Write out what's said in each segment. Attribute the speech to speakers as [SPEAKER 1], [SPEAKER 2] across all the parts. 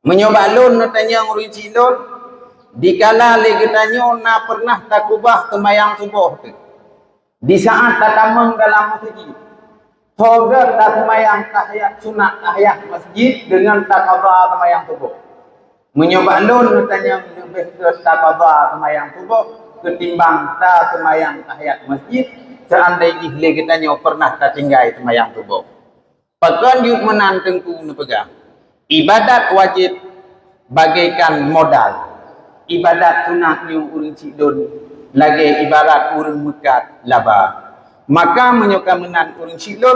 [SPEAKER 1] Menyobalun tanya nguri cilon dikala lagi tanya na pernah takubah temayang subuh tu. Di saat tatamang dalam masjid. Toga temayang tahiyat sunat tahiyat masjid dengan takabah temayang subuh. Menyobalun tanya lebih ke takabah temayang subuh ketimbang temayang tahiyat masjid seandainya lagi tanya pernah tertinggal temayang subuh. Pakan yuk menanteng ku pegang. Ibadat wajib bagaikan modal. Ibadat sunat ni urang cidon lagi ibarat urang mekat laba. Maka menyuka menan urang cidon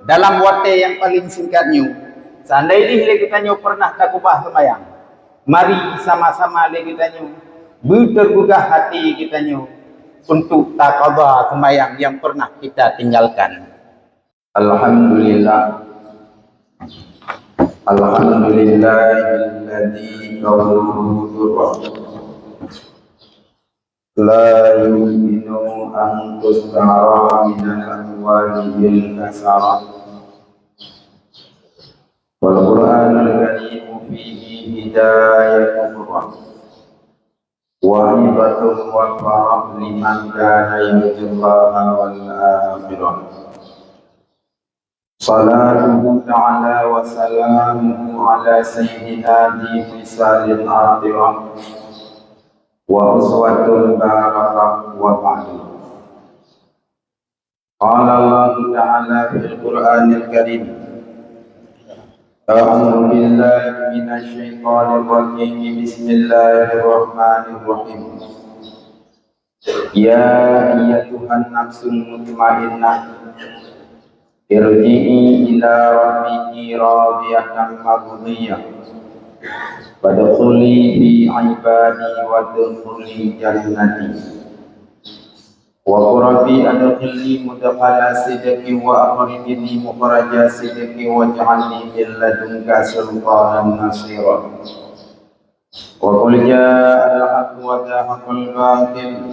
[SPEAKER 1] dalam waktu yang paling singkatnya. Seandainya kita nyu pernah takubah sembahyang. Mari sama-sama kita nyu bertergugah hati kita nyu untuk takabah sembahyang yang pernah kita tinggalkan. Alhamdulillah. Alhamdulillahilladzi qawluhu durrah la yumkinu an tustara minal amwalil kasara wal Qur'anul karim fihi hidayatun wa ibatun wa farah liman kana yarjullaha wal akhirah. Salatuhu ta'ala wa salamuhu ala sayyidina di fisalil akhirah wa uswatul barakah wa ba'du. Qala Allah ta'ala fil Qur'anil Karim A'udzu billahi minasy syaithanir rajim. Bismillahirrahmanirrahim. Ya ayyatuhan nafsul mutmainnah irji'i ila rabbiki radiyatan mardiyah fadkhuli fi ibadi wa dkhuli jannati wa qurbi adkhilni mudkhala sidqi wa akhrijni mukhraja sidqi waj'alni min ladunka sultanan nasira wa qul ja'al haqqu wa zahaqal batil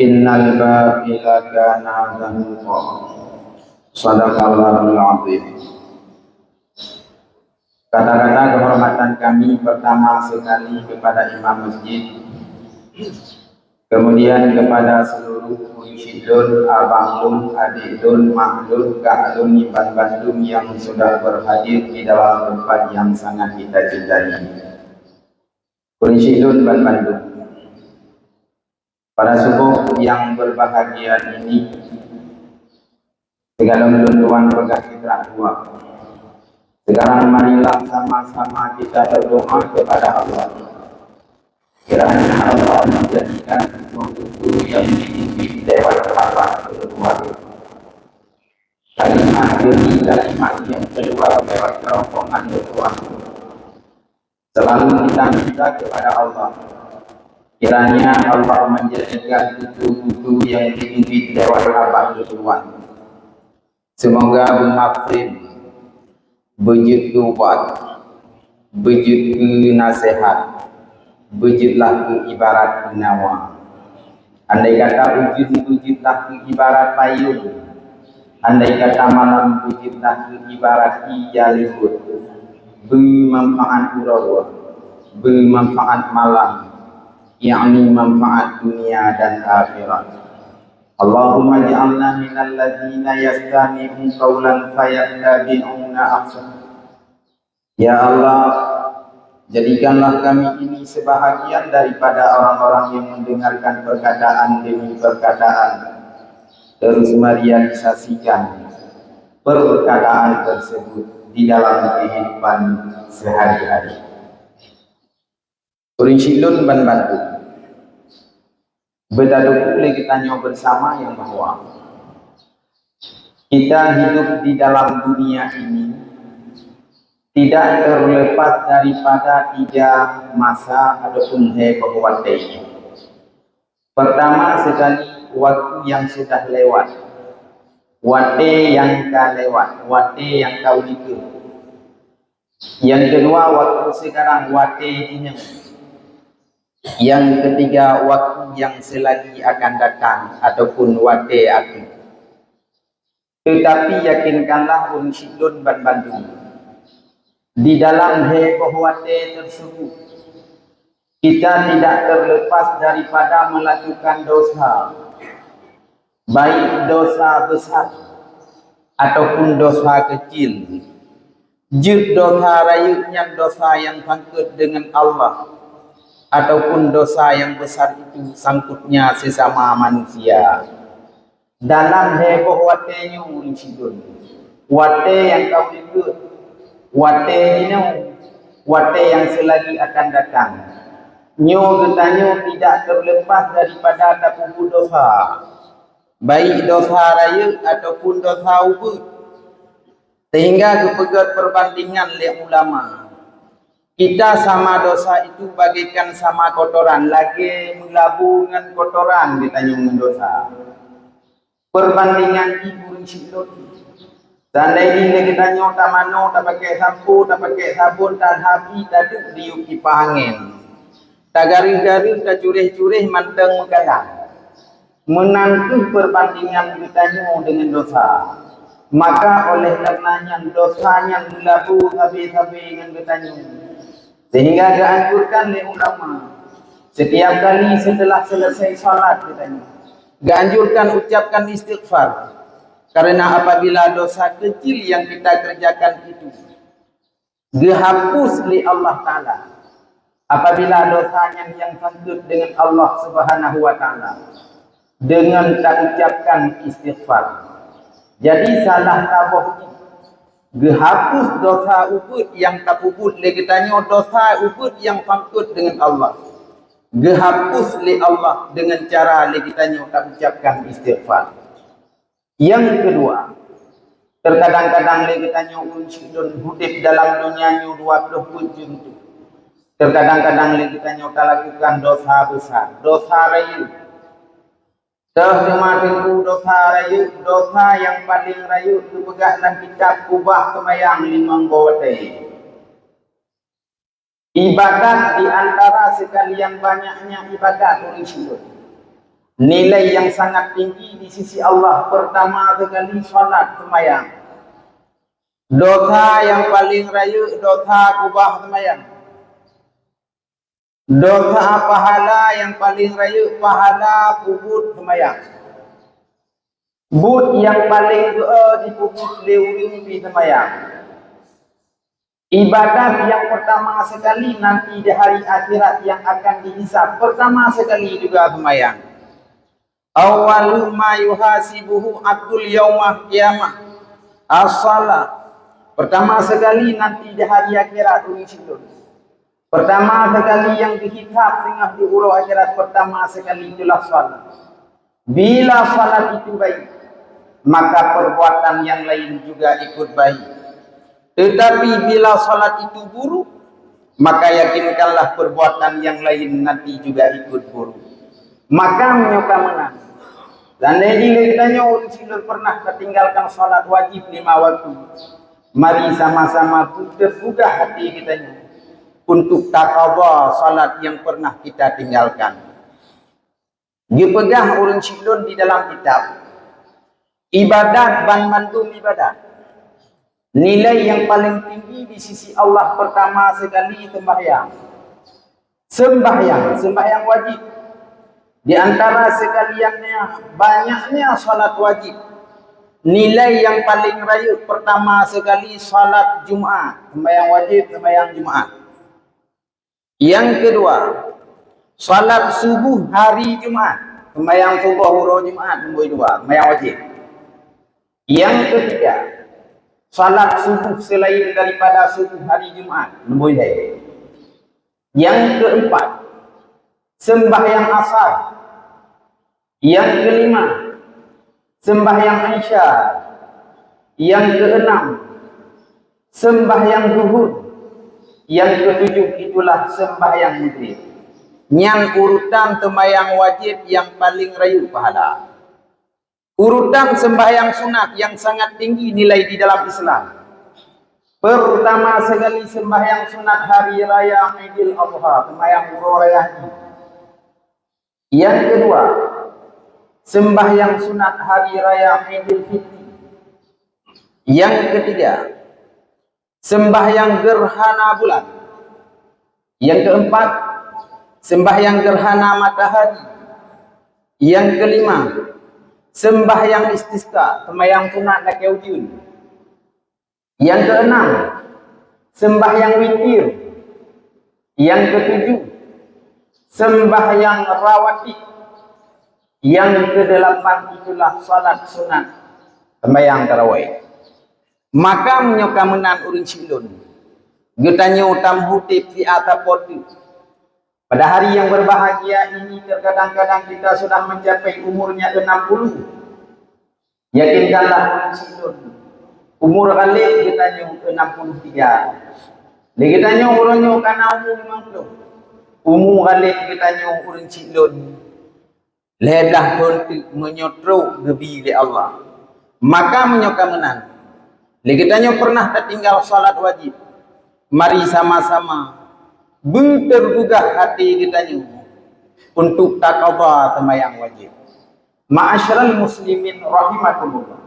[SPEAKER 1] innal batila kana zahuqa. Sadaqallahul azim. Kata-kata kehormatan kami pertama sekali kepada imam masjid, kemudian kepada seluruh musyidun, abang lun, adik lun, mak lun, kak lun, iban bandung yang sudah berhadir di dalam tempat yang sangat kita cintai. Musyidun ban Bandung, pada subuh yang berbahagia ini segala tuan pegang fitrah dua. Sekarang marilah sama-sama kita berdoa kepada Allah. Kiranya Allah menjadikan sesuatu yang dipimpin lewat apa kedua. Kalimat demi kalimat yang keluar lewat rombongan kedua. Selalu kita minta kepada Allah. Kiranya Allah menjadikan tutu-tutu yang dipimpin lewat apa kedua. Semoga bermaksud begitu kuat, begitu nasihat, begitulah ke ibarat nawa. Andai kata wujud-wujudlah ke ibarat payung, andai kata malam wujudlah ke ibarat ijalibut, bermanfaat urawa, bermanfaat malam, yakni manfaat dunia dan akhirat. Allahumma ja'alna minal ladzina yastami'una qawlan fayattabi'una ahsana. Ya Allah, jadikanlah kami ini sebahagian daripada orang-orang yang mendengarkan perkataan demi perkataan, terus merealisasikan perkataan tersebut di dalam kehidupan sehari-hari. Urinsilun ban Bandung. Berdaduk boleh kita nyawa bersama yang bahwa kita hidup di dalam dunia ini tidak terlepas daripada tiga masa ataupun waktu. Pertama sekali waktu yang sudah lewat, waktu yang akan lewat, waktu yang kau itu. Yang kedua waktu sekarang, waktu ini. Yang ketiga waktu yang selagi akan datang ataupun waktu akhir. Tetapi yakinkanlah unsyidun ban Bandung, Di dalam hebohwate tersebut, kita tidak terlepas daripada melakukan dosa, baik dosa besar ataupun dosa kecil. Jut dosa rayunya dosa yang sangkut dengan Allah, ataupun dosa yang besar itu sangkutnya sesama manusia. Dalam heboh watenya urinsidun, wate yang kau ikut, wate dino, wate yang selagi akan datang. Nyo getanyo tidak terlepas daripada takubu dosa, baik dosa raya ataupun dosa ubud. Sehingga kepegat perbandingan oleh ulama, kita sama dosa itu bagaikan sama kotoran, lagi melabu dengan kotoran kita nyungun dosa. Perbandingan ibu silot. Tandai kita nyok tak mano, tak pakai sampo, tak pakai sabun, tak habi, tak duk diuk kipas angin. Tak garing-garing, tak curih-curih manteng menggadang. Menantu perbandingan kita nyok dengan dosa. Maka oleh karenanya dosanya melabu habis-habis dengan kita nyok. Sehingga dianjurkan oleh ulama, setiap kali setelah selesai salat katanya, dianjurkan ucapkan istighfar. Karena apabila dosa kecil yang kita kerjakan itu dihapus oleh Allah Ta'ala, apabila dosanya yang sangkut dengan Allah Subhanahu Wa Ta'ala, dengan tak ucapkan istighfar, jadi salah tabuh dihapus dosa ubud yang tak ubud le katanya dosa ubud yang sangkut dengan Allah. Dihapus le Allah dengan cara le katanya tak ucapkan istighfar. Yang kedua, terkadang-kadang le katanya unsidun hidup dalam dunia nya 20 jam tu. Terkadang-kadang le katanya tak lakukan dosa besar, dosa rayu. Terjemah dosa rayu, dosa yang paling rayu itu pegang dalam kitab kubah semayang 5 bawate. Ibadat di antara sekalian banyaknya ibadat orang syurga. Nilai yang sangat tinggi di sisi Allah pertama sekali salat semayang. Dosa yang paling rayu dosa kubah semayang. Dosa pahala yang paling rayu pahala pubut semayang. But yang paling di pubut leuri semayang. Ibadat yang pertama sekali nanti di hari akhirat yang akan dihisab pertama sekali juga semayang. Awalu ma yuhasibuhu abdul yaumah qiyamah as-salat. Pertama sekali nanti di hari akhirat urusin. Pertama sekali yang dihisab tengah di urau akhirat pertama sekali itulah salat. Bila salat itu baik, maka perbuatan yang lain juga ikut baik. Tetapi bila salat itu buruk, maka yakinkanlah perbuatan yang lain nanti juga ikut buruk. Maka menyoka menang. Dan jadi kitanya orang silur pernah ketinggalkan salat wajib 5 waktu. Mari sama-sama terbuka hati kitanya untuk taqwa salat yang pernah kita tinggalkan. Dipegang orang silur di dalam kitab ibadat bandum ibadat. Nilai yang paling tinggi di sisi Allah pertama sekali sembahyang. Sembahyang wajib. Di antara sekaliannya banyaknya salat wajib. Nilai yang paling rayu pertama sekali salat Jumat, sembahyang wajib, sembahyang Jumat. Yang kedua, salat subuh hari Jumat, sembahyang subuh huruf Jumat nombor 2, sembahyang wajib. Yang ketiga, salat subuh selain daripada subuh hari Jumat, nombor 3. Yang keempat, sembahyang asar. Yang kelima, sembahyang Isya. Yang keenam, sembahyang zuhur. Yang ketujuh itulah sembahyang maghrib. Yang urutan sembahyang wajib yang paling rayu pahala. Urutan sembahyang sunat yang sangat tinggi nilai di dalam Islam. Pertama sekali sembahyang sunat hari raya Idul Adha, sembahyang raya haji. Yang kedua, sembahyang sunat hari raya Idul Fitri. Yang ketiga, sembahyang gerhana bulan. Yang keempat, sembahyang gerhana matahari. Yang kelima, sembahyang istisqa, sembahyang sunat laki ujun. Yang keenam, sembahyang witir. Yang ketujuh, sembahyang rawatib. Yang kedelapan itulah salat sunat, sembahyang tarawih. Maka menyokamenan urin silun. Getanya utam hutip di atapotu. Pada hari yang berbahagia ini terkadang-kadang kita sudah mencapai umurnya 60. Yakinkanlah urin silun. Umur kali getanya 63. Getanya umurnya karena umur 50. Umur kali getanya urin silun. Ledah pun menyotrok gebi di Allah. Maka menyokamenan. Kita pernah tertinggal salat wajib. Mari sama-sama bertergugah hati kita untuk taqwa sembahyang wajib. Ma'asyiral muslimin rahimakumullah.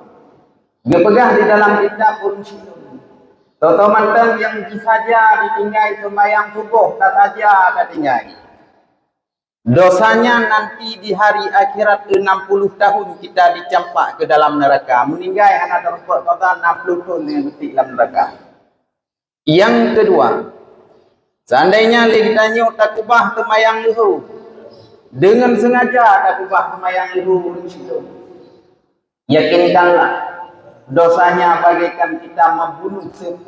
[SPEAKER 1] Gepegah di dalam tindak urun silun. Toto mantang yang saja ditinggai sembahyang subuh tak saja ditinggai. Dosanya nanti di hari akhirat 60 tahun kita dicampak ke dalam neraka. Meninggal anak terpuk kota 60 tahun yang betik dalam neraka. Yang kedua, seandainya kita nyok tak kubah temayang lehu. Dengan sengaja tak kubah temayang lehu. Yakinkanlah dosanya bagaikan kita membunuh 1000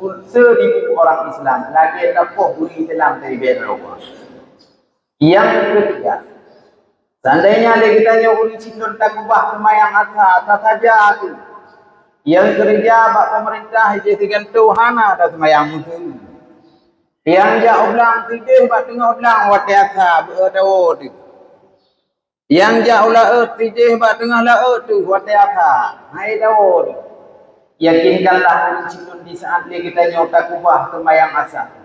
[SPEAKER 1] orang Islam. Lagi terpuk buri dalam dari Allah. Yang ketiga, seandainya kita nyuruh cindon tak ubah semayang asa, tak saja itu. Yang kerja bak pemerintah je dengan Tuhan ada semayang musuh. Yang jauh ulang tidur bak tengah ulang wati asa berdawa tu. Yang jauh lah tidur bak tengah lah tu wati asa. Hai dawa tu. Yakinkanlah cindon di saat kita nyuruh tak ubah semayang asa.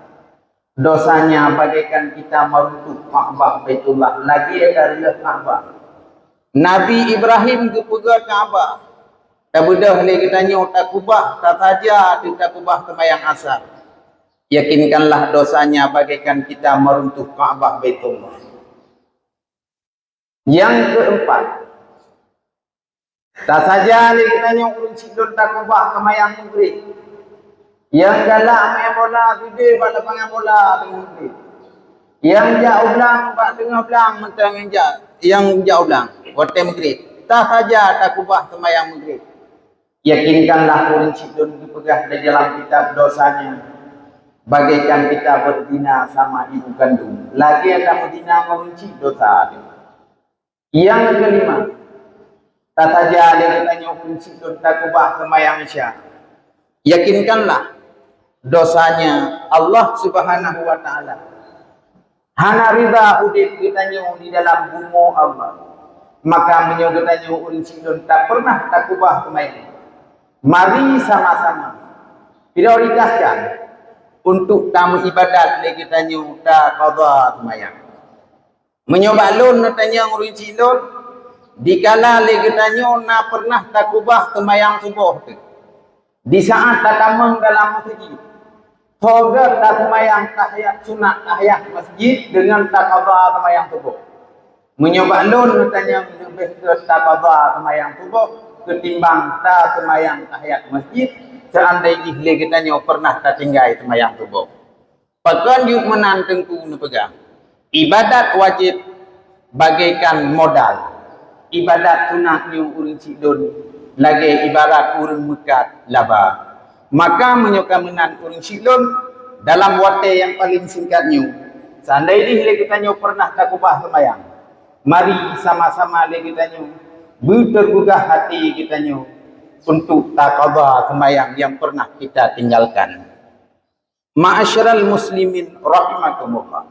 [SPEAKER 1] Dosanya bagaikan kita meruntuh Ka'bah Baitullah. Lagi dari Ka'bah. Nabi Ibrahim ke pegang Ka'bah. Tak bedah lagi kita nyok tak kubah. Tak saja tak kubah sembahyang asar. Yakinkanlah dosanya bagaikan kita meruntuh Ka'bah Baitullah. Yang keempat. Tak saja lagi kita nyok urun tak kubah sembahyang maghrib. Yang galak main bola tidur pada pangan bola dengan tidur. Yang jauh belang bak tengah belang mentang yang jauh belang waktu maghrib. Tak saja tak kubah sembahyang maghrib. Yakinkanlah urin sidun dipegah di dalam kitab dosanya. Bagaikan kita berzina sama ibu kandung. Lagi ada berzina mengunci dosa. Yang kelima. Tak saja dia tanya urin sidun tak kubah sembahyang isya. Yakinkanlah dosanya Allah Subhanahu wa taala. Hana ridha udip kita di dalam bumu Allah. Maka menyogotanya urin sidon tak pernah tak ubah kemain. Mari sama-sama prioritaskan untuk tamu ibadat lagi tanya tak qada semayang. Menyoba lon tanya urin sidon dikala lagi tanya na pernah tak ubah semayang subuh tu. Di saat tak kamang dalam masjid. Toga tak semayang tahiyat sunat tahiyat masjid dengan tak qada semayang subuh. Menyoba lon tanya lebih ke tak qada semayang subuh ketimbang tak semayang tahiyat masjid seandainya lagi tanya pernah tak tinggal semayang subuh. Pakan yuk menantengku pegang. Ibadat wajib bagaikan modal. Ibadat sunat yang urun sidon lagi ibarat urun mekat laba. Maka menyokamenan urun sidon dalam waktu yang paling singkatnya. Seandainya kita nyo pernah tak ubah sembahyang. Mari sama-sama kita nyo bertergugah hati kita nyo untuk tak qada sembahyang yang pernah kita tinggalkan. Ma'asyiral muslimin rahimakumullah.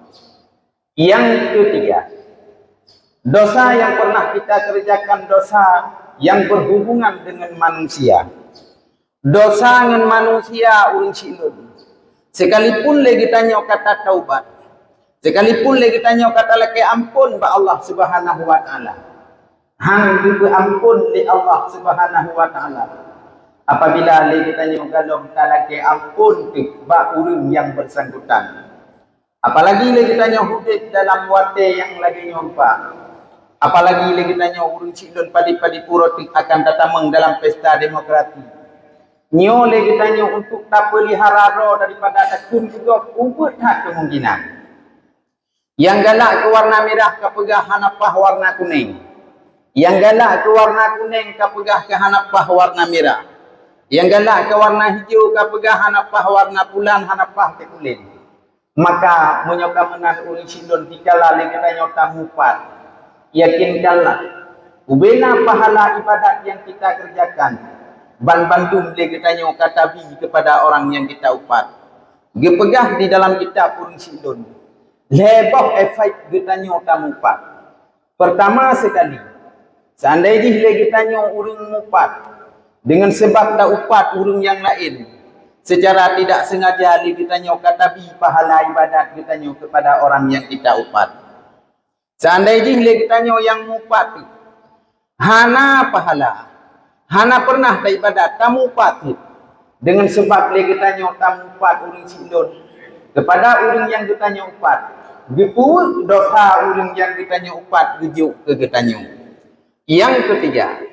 [SPEAKER 1] Yang ketiga, dosa yang pernah kita kerjakan dosa yang berhubungan dengan manusia. Dosa dengan manusia urun silun. Sekalipun lagi tanya kata taubat. Sekalipun lagi tanya kata laki ampun ba Allah Subhanahu wa taala. Hang juga ampun li Allah Subhanahu wa taala. apabila le kita nyo galom talake ampun ke bak urang yang bersangkutan. Apalagi le kita nyo hidup dalam wate yang lagi nyompa. Apalagi le kita nyo urang cilon padi-padi puro akan datang dalam pesta demokrasi. Nyo le kita nyo untuk tak pelihara roh daripada takun juga ubut hak kemungkinan. Yang galak ke warna merah kapegah hanapah warna kuning. Yang galak ke warna kuning kapegah ke hanapah warna merah. Yang galak ke warna hijau kapegah hanapah warna bulan hanapah ke kulit. Maka menyoka menan uri silon dikala le kita nyo tamupat. Yakinkanlah ubena pahala ibadat yang kita kerjakan ban bandung le kita nyo katabi kepada orang yang kita upat. Gepegah di dalam kitab urang silon. Lebih efek kita nyo tamupat. Pertama sekali, seandainya kita nyo urang mupat dengan sebab tak upat urang yang lain, secara tidak sengaja kita nyo katabi pahala ibadat kita nyo kepada orang yang kita upat. Seandainya kita nyo yang mupat, hana pahala, hana pernah tak ibadat, tamu upat dengan sebab kita nyo tamu upat urang silon kepada urang yang kita nyo upat. Gepu dosa urang yang kita nyo upat gejuk ke kita nyo. Yang ketiga,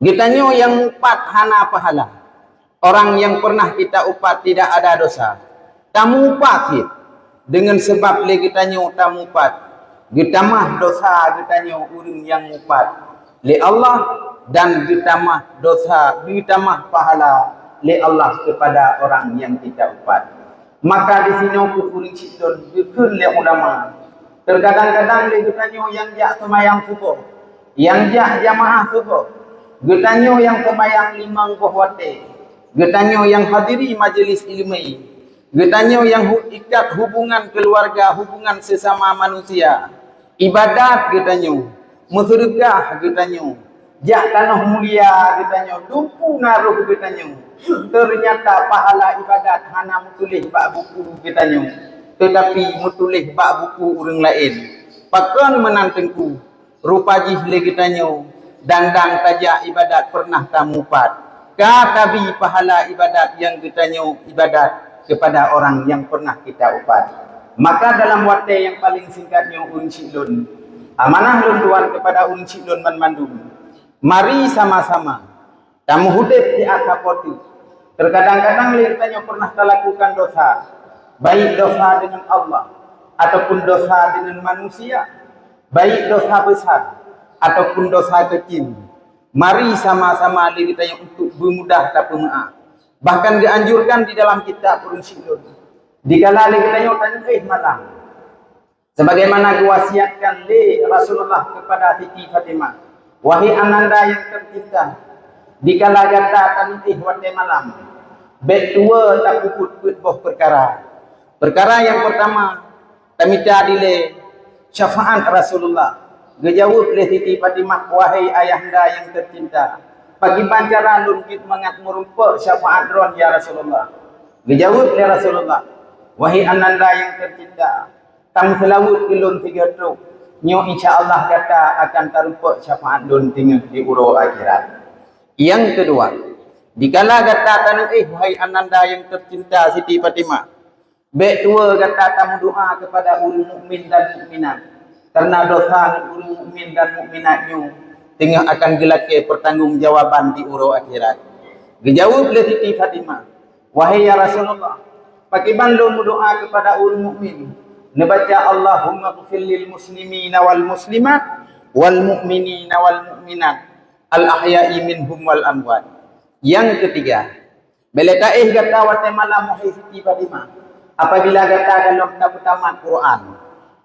[SPEAKER 1] kita nyo yang upat hana pahala. Orang yang pernah kita upat tidak ada dosa. Tamu upat dengan sebab kita nyo tamu upat. Kita mah dosa kita nyo urang yang upat li Allah dan kita mah dosa kita mah pahala li Allah kepada orang yang kita upat. Maka di sini aku urang silon dikeun le ulama. Terkadang-kadang le kita nyo yang jak semayang subuh, yang jak jamaah subuh, kita nyo yang semayang limang wate, kita nyo yang hadiri majelis ilmi, kita nyo yang ikat hubungan keluarga, hubungan sesama manusia, ibadat kita nyo, sedekah kita nyo, jak tanah mulia kita nyo, dumpu naruh kita nyo. Ternyata pahala ibadat hana mutulih bak buku kita nyo, tetapi mutulih bak buku urang lain. Pakon menantengku rupa jihle kita nyo dandang tajak ibadat pernah tamupat. Katabi pahala ibadat yang kita nyo ibadat kepada orang yang pernah kita upat. Maka dalam wate yang paling singkatnya urang silon, amanah lun tuan kepada urang silon mandum. Mari sama-sama kamu hidup di akapoti. Terkadang-kadang kita nyo pernah lakukan dosa, baik dosa dengan Allah ataupun dosa dengan manusia, baik dosa besar ataupun dosa kecil. Mari sama-sama kita nyo untuk bermudah tak pemaaf. Bahkan dianjurkan di dalam kitab urang silon. Dikala kita nyo malam, sebagaimana diwasiatkan li Rasulullah kepada Siti Fatimah, wahai ananda yang tercinta, dikala gata tanitih wate malam, bet dua tak puput boh perkara. Perkara yang pertama, tamita dile syafaat Rasulullah. Gejawab oleh Siti Fatimah, wahai ayahanda yang tercinta, pagi pancara lungkit mengat merumpa syafaat ron ya Rasulullah. Gejawab oleh Rasulullah, wahai ananda yang tercinta, tam selawut ilun 3 truk, nyo insya-Allah kata akan terumpa syafaat dun tinggal di uro akhirat. Yang kedua, dikala kata tanah wahai ananda yang tercinta Siti Fatimah, baik dua kata tamu doa kepada urang mukmin dan mukminat, karena dosa urang mukmin dan mukminatnya tinggal akan gelake pertanggungjawaban di uro akhirat. Dijawab oleh Siti Fatimah, wahai ya Rasulullah, pakiban lo doa kepada urang mukmin, nebaca Allahumma ighfir lil muslimina wal muslimat wal mu'minina wal mu'minat al-ahya'i minhum wal amwat. Yang ketiga, bila taih kata wate malam wahai Siti Fatimah, apabila kata dalam tamat Quran,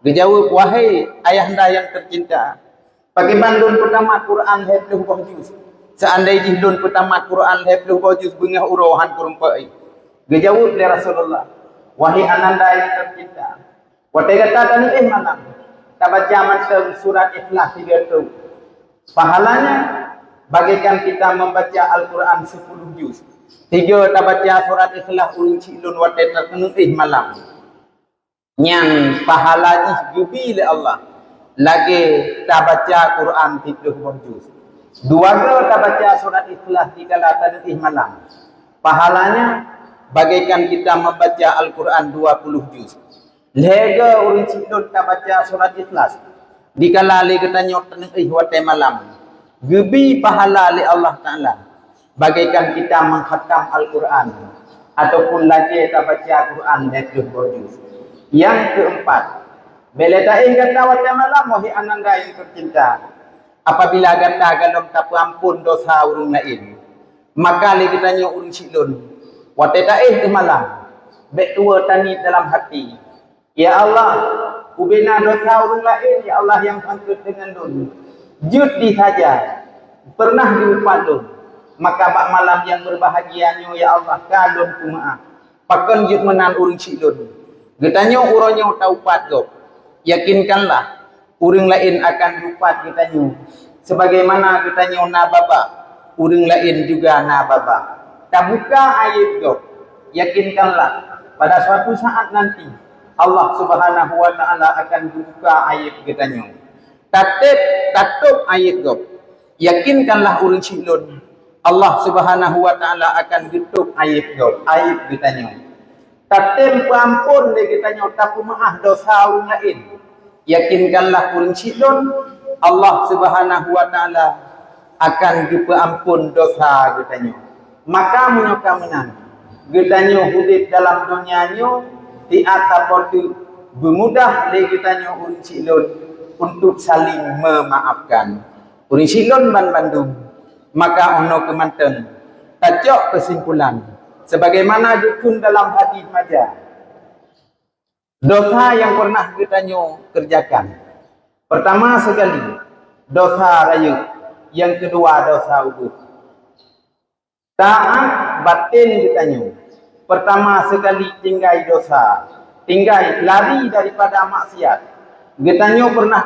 [SPEAKER 1] dijawab wahai ayahanda yang tercinta, pakai bandun pertama Quran hepluh bajus. Seandainya dun pertama Quran hepluh bajus bengah urohan kurumpai. Dijawab oleh Rasulullah, wahai ananda yang tercinta, wate kata tani malam, tabaca macam surat Ikhlas 3 tu. Pahalanya bagaikan kita membaca Al-Quran 10 juz. 3 tabaca surat Ikhlas urang cilun wate terkenung malam. Yang pahalanya jubi oleh Allah. Lagi tabaca Quran 30 juz. Dua kita baca surat Ikhlas di kala tadbih malam. Pahalanya bagaikan kita membaca Al-Quran 20 juz. Lega urang cilon kita baca surat Ikhlas. Di kala le kita nyot tadbih wate malam. Gebi pahala li Allah Ta'ala. Bagaikan kita mengkhatam Al-Quran. Ataupun lagi kita baca Al-Quran 20 juz. Yang keempat, bila taing kata wate malam, wahai ananda yang tercinta, apabila kata galom tak ampun dosa urang lain, maka li kita nyo urang silun, wate taing ke malam, bek tua tani dalam hati, ya Allah, ubina dosa urang lain, ya Allah yang sangkut dengan dun, judi saja, pernah diupadun, maka bak malam yang berbahagianyo, ya Allah, kalon ku maaf, pakan jud menan urang silun. Getanyo uronyo taupat go. Yakinkanlah urang lain akan dupat getanyo. Sebagaimana getanyo na baba, urang lain juga na baba. Tabuka aib go. Yakinkanlah pada suatu saat nanti Allah Subhanahu wa taala akan buka aib getanyo. Tatup aib go. Yakinkanlah urang silun Allah Subhanahu wa taala akan tutup aib go. Aib getanyo. Tatem ampun le kita nyota maaf dosa orang lain. Yakinkanlah urang silun Allah Subhanahu wa taala akan ampun dosa kita. Maka menyoka menan. Kita hidup dalam dunia nyo di ataupun bermudah le kita urang silun untuk saling memaafkan. Urang silun ban Bandung. Maka ono kemanteng. Tajok kesimpulan. Sebagaimana dukun dalam hadis maja. Dosa yang pernah kita kerjakan. Pertama sekali, dosa rayu. Yang kedua, dosa ubud. Taat batin kita Pertama sekali tinggai dosa. Tinggai lari daripada maksiat. Kita pernah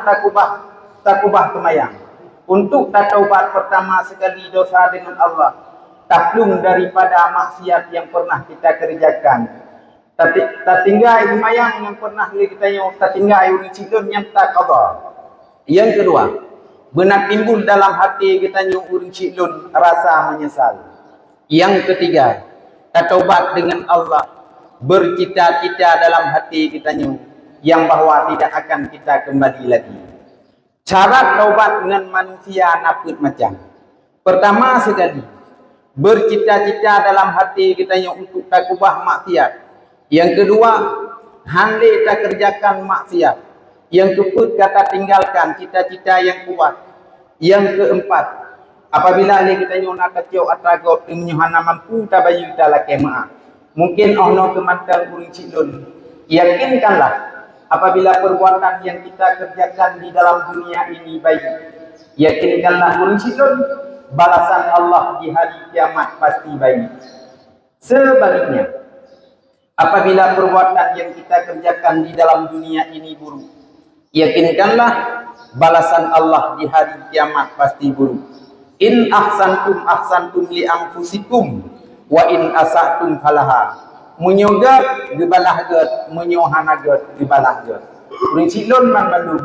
[SPEAKER 1] takubah kemayang. Untuk taubat pertama sekali dosa dengan Allah. Taklum daripada maksiat yang pernah kita kerjakan. Tak tinggal lumayan yang pernah kita tak tinggal urang cilun yang tak qada. Yang kedua, benar timbul dalam hati kita urang cilun rasa menyesal. Yang ketiga, taubat dengan Allah, bercita-cita dalam hati kita yang bahwa tidak akan kita kembali lagi. Cara taubat dengan manusia naput macam. Pertama sekali, bercita-cita dalam hati kita untuk takubah maksiat. Yang kedua, handai tak kerjakan maksiat. Yang keempat, kata tinggalkan cita-cita yang kuat. Yang keempat, apabila kita nak kacau atagop menyuhana mampu tabayu dalam kemaah. Mungkin ono kemantang urang cilun. Yakinkanlah apabila perbuatan yang kita kerjakan di dalam dunia ini baik. Yakinkanlah urang cilun balasan Allah di hari kiamat pasti baik. Sebaliknya, apabila perbuatan yang kita kerjakan di dalam dunia ini buruk, yakinkanlah balasan Allah di hari kiamat pasti buruk. In ahsantum li anfusikum wa in asatum falaha. Menyogat gebalah get, menyohanaget gebalah get. Urang cilun man Bandung.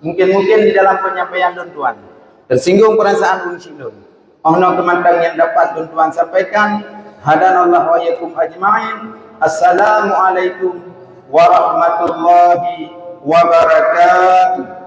[SPEAKER 1] Mungkin di dalam penyampaian tuan tersinggung perasaan urang cilun. Ono kemantang yang dapat tuan sampaikan. Hadanallahu wa iyyakum ajma'in. Assalamualaikum warahmatullahi wabarakatuh.